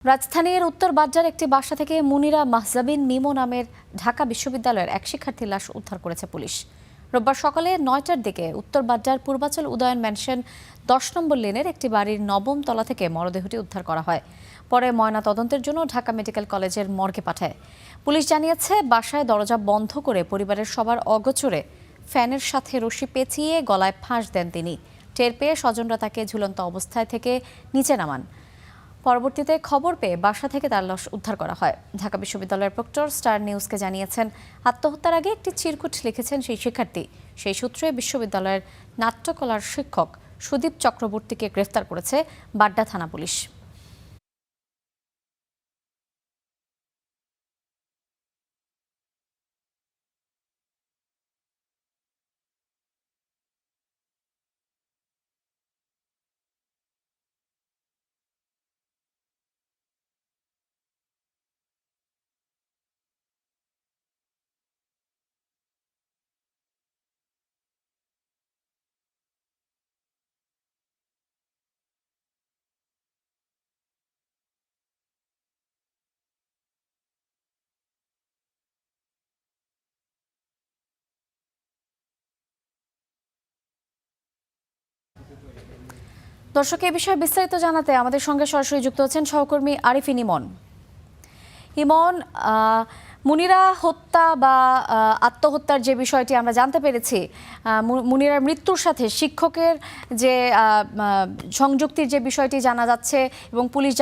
রাজধানীর উত্তর বাড্ডার একটি বাসা থেকে মুনিরা মাহজাবিন মিমো নামের ঢাকা বিশ্ববিদ্যালয়ের এক শিক্ষার্থীর লাশ উদ্ধার করেছে পুলিশ। রোববার সকালে ৯টার দিকে উত্তর বাড্ডার পূর্বাচল উদয়ন ম্যানশন ১০ নম্বর লেনের একটি বাড়ির ৯ম তলা থেকে মরদেহটি উদ্ধার করা হয়। পরে ময়না তদন্তের জন্য ঢাকা মেডিকেল কলেজের মর্গে পাঠায়। পুলিশ জানিয়েছে, বাসায় দরজা বন্ধ করে পরিবারের সবার অগোচরে ফ্যানের সাথে রশি পেঁচিয়ে গলায় ফাঁস দেন তিনি। টের পেয়ে স্বজনরা তাকে ঝুলন্ত অবস্থায় থেকে নিচে নামান। পরবর্তীতে খবর পেয়ে বাসা থেকে তার লাশ উদ্ধার করা হয়। ঢাকা বিশ্ববিদ্যালয়ের প্রক্টর স্টার নিউজকে জানিয়েছেন, আত্মহত্যার আগে একটি চিরকুট লিখেছেন সেই শিক্ষার্থী। সেই সূত্রে বিশ্ববিদ্যালয়ের নাট্যকলার শিক্ষক সুদীপ চক্রবর্তীকে গ্রেফতার করেছে বাড্ডা থানা পুলিশ। দর্শক, এই বিষয়ে বিস্তারিত জানাতে আমাদের সঙ্গে সরাসরি যুক্ত হচ্ছেন সহকর্মী আরিফিন ইমন। ইমন, মুনিরা হত্যা বা আত্মহত্যার যে বিষয়টি আমরা জানতে পেরেছি, মুনিরার মৃত্যুর সাথে শিক্ষকের যে সংযুক্তির যে বিষয়টি জানা যাচ্ছে এবং পুলিশ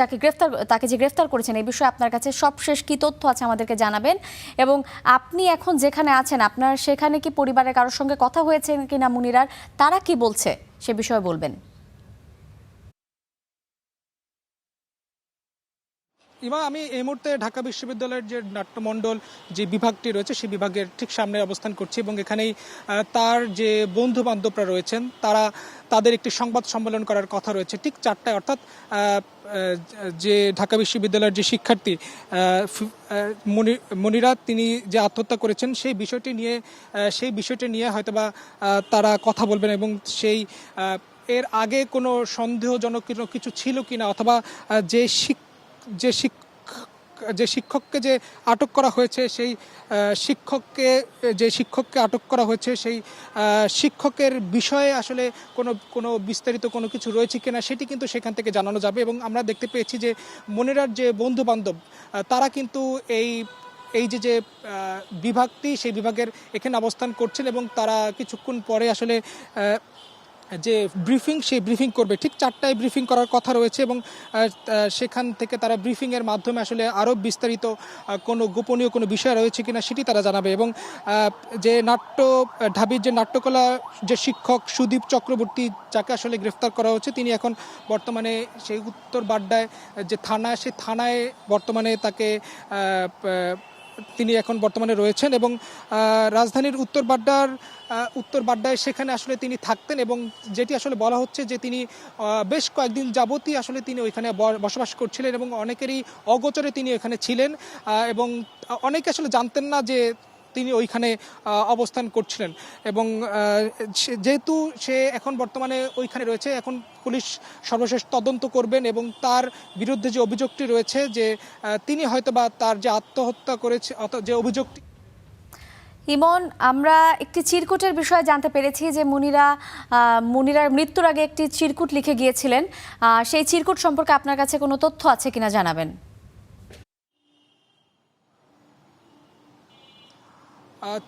তাকে যে গ্রেফতার করেছেন, এই বিষয়ে আপনার কাছে সবশেষ কি তথ্য আছে আমাদেরকে জানাবেন। এবং আপনি এখন যেখানে আছেন, আপনার সেখানে কি পরিবারের কারোর সঙ্গে কথা হয়েছে কিনা মুনিরার, তারা কি বলছে সে বিষয়ে বলবেন। ইমা, আমি এই মুহূর্তে ঢাকা বিশ্ববিদ্যালয়ের যে নাট্যমণ্ডল যে বিভাগটি রয়েছে সেই বিভাগের ঠিক সামনে অবস্থান করছি এবং এখানেই তার যে বন্ধু বান্ধবরা রয়েছেন তাদের একটি সংবাদ সম্মেলন করার কথা রয়েছে ঠিক 4টায়। অর্থাৎ যে ঢাকা বিশ্ববিদ্যালয়ের যে শিক্ষার্থী মুনিরা তিনি যে আত্মহত্যা করেছেন সেই বিষয়টি নিয়ে হয়তোবা তারা কথা বলবেন এবং সেই এর আগে কোনো সন্দেহজনক কিছু ছিল কিনা, অথবা যে শিক্ষককে যে আটক করা হয়েছে সেই শিক্ষককে আটক করা হয়েছে সেই শিক্ষকের বিষয়ে আসলে কোনো বিস্তারিত কোনো কিছু রয়েছে কিনা সেটি কিন্তু সেখান থেকে জানানো যাবে। এবং আমরা দেখতে পেয়েছি যে মুনিরার যে বন্ধু বান্ধব তারা কিন্তু এই যে বিভাগটি সেই বিভাগের এখানে অবস্থান করছেন এবং তারা কিছুক্ষণ পরে আসলে যে সেই ব্রিফিং করবে। ঠিক 4টায় ব্রিফিং করার কথা রয়েছে এবং সেখান থেকে তারা ব্রিফিংয়ের মাধ্যমে আসলে আরও বিস্তারিত কোনো গোপনীয় কোনো বিষয় রয়েছে কিনা সেটি তারা জানাবে। এবং যে ঢাবির যে নাট্যকলা যে শিক্ষক সুদীপ চক্রবর্তী, যাকে আসলে গ্রেফতার করা হচ্ছে, তিনি এখন বর্তমানে সেই উত্তর বাড্ডায় যে থানা, সেই থানায় বর্তমানে তিনি এখন বর্তমানে রয়েছেন এবং রাজধানীর উত্তর বাড্ডায় সেখানে আসলে তিনি থাকতেন। এবং যেটি আসলে বলা হচ্ছে যে তিনি বেশ কয়েকদিন যাবতই আসলে তিনি ওইখানে বসবাস করছিলেন এবং অনেকেরই অগোচরে তিনি এখানে ছিলেন এবং অনেকে আসলে জানতেন না যে তিনি ওইখানে অবস্থান করছিলেন। এবং যেহেতু সে এখন বর্তমানে ওইখানে রয়েছে, এখন পুলিশ সর্বশেষ তদন্ত করবেন এবং তার বিরুদ্ধে যে অভিযোগটি রয়েছে যে তিনি হয়তোবা তার যে আত্মহত্যা করেছে যে অভিযোগটি। ইমন, আমরা একটি চিরকুটের বিষয়ে জানতে পেরেছি যে মুনিরার মৃত্যুর আগে একটি চিরকুট লিখে গিয়েছিলেন। সেই চিরকুট সম্পর্কে আপনার কাছে কোনো তথ্য আছে কিনা জানাবেন।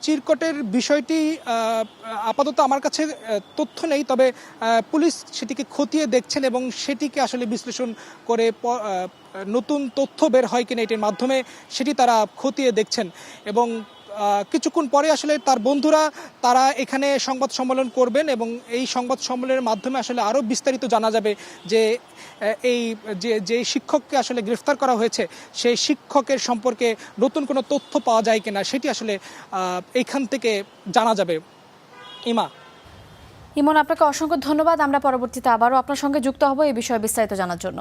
চিরকুটের বিষয়টি আপাতত আমার কাছে তথ্য নেই, তবে পুলিশ সেটিকে খতিয়ে দেখছেন এবং সেটিকে আসলে বিশ্লেষণ করে নতুন তথ্য বের হয় কিনা এটির মাধ্যমে সেটি তারা খতিয়ে দেখছেন। এবং কিছুক্ষণ পরে আসলে তার বন্ধুরা তারা এখানে সংবাদ সম্মেলন করবেন এবং এই সংবাদ সম্মেলনের মাধ্যমে আসলে আরও বিস্তারিত জানা যাবে যে যে শিক্ষককে আসলে গ্রেফতার করা হয়েছে সেই শিক্ষকের সম্পর্কে নতুন কোনো তথ্য পাওয়া যায় কিনা সেটি আসলে এইখান থেকে জানা যাবে। ইমন, আপনাকে অসংখ্য ধন্যবাদ। আমরা পরবর্তীতে আবারও আপনার সঙ্গে যুক্ত হব এই বিষয়ে বিস্তারিত জানার জন্য।